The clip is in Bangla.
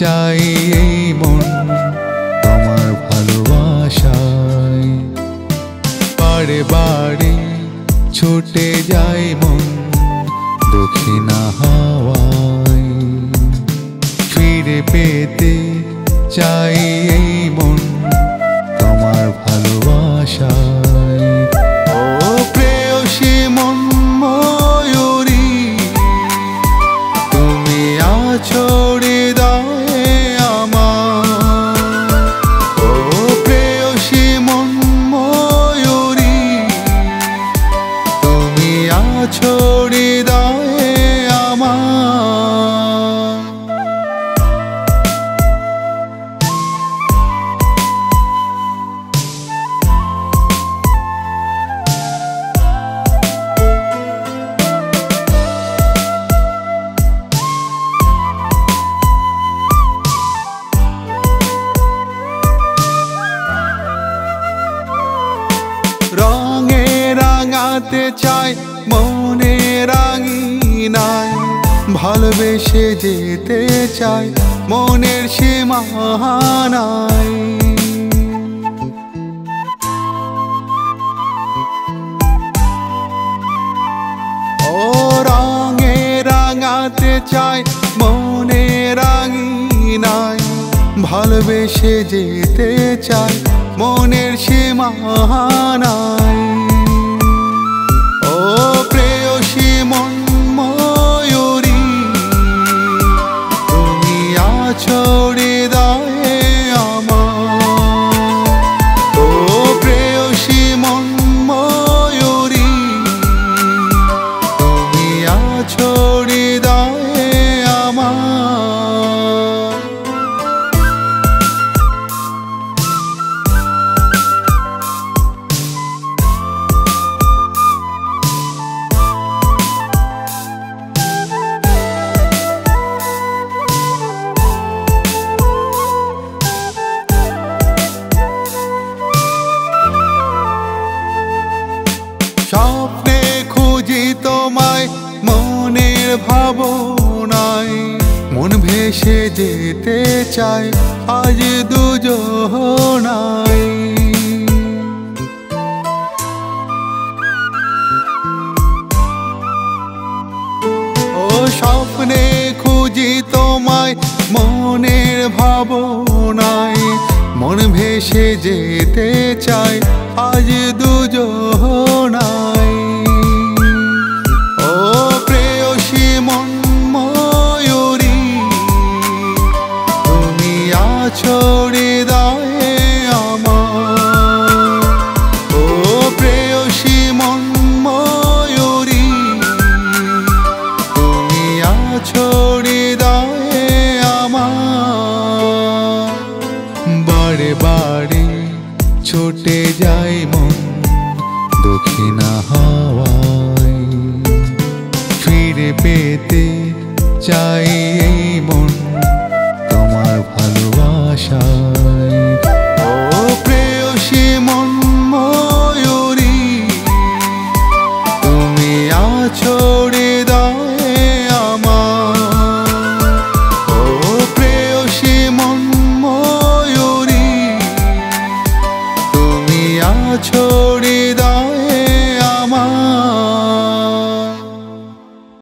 চাই এই মন তোমার ভালোবাসায়। বারে বারে ছুটে যায় মন দক্ষিণা হাওয়ায়, ফিরে পেতে চাই এই মন তোমার ভালোবাসায়। ও প্রেয়সী মন ময়ূরী, তুমি আছো হৃদয়ে আমার। ও প্রেয়সী মন ময়ূরী, তুমি আছো হৃদয়ে আমার। রঙে রাঙাতে চাই মনে রাঙিনায়, ভালোবেসে যেতে চাই মনের সীমানায়। ও রঙে রাঙাতে চাই মনে রাঙিনায়, ভালোবেসে যেতে চাই মনের সীমানায়। ও প্রেয়সী মন ময়ূরী, তুমি আছো হৃদয়ে আমার। ও প্রেয়সী মন ময়ূরী, তুমি আছো হৃদয়ে আমার। স্বপ্নে খুঁজি তোমায় মনের ভাবনায়, মন ভেসে যেতে চাই আজ দুজনায়। ও স্বপ্নে খুঁজি তোমায় মনের ভাবনায়, মন ভেসে যেতে চাই আজ দুজনায়। ও প্রেয়সী মন ময়ূরী, তুমি আছো হৃদয়ে আমার। ও প্রেয়সী মন ময়ূরী, তুমি আছো হৃদয়ে আমার। বারে বারে ছুটে যাই মন দক্ষিণা হাওয়ায়, ফিরে পেতে চাই এই মন তোমার ভালোবাসায়। ও প্রেয়সী মন ময়ূরী, তুমি আছো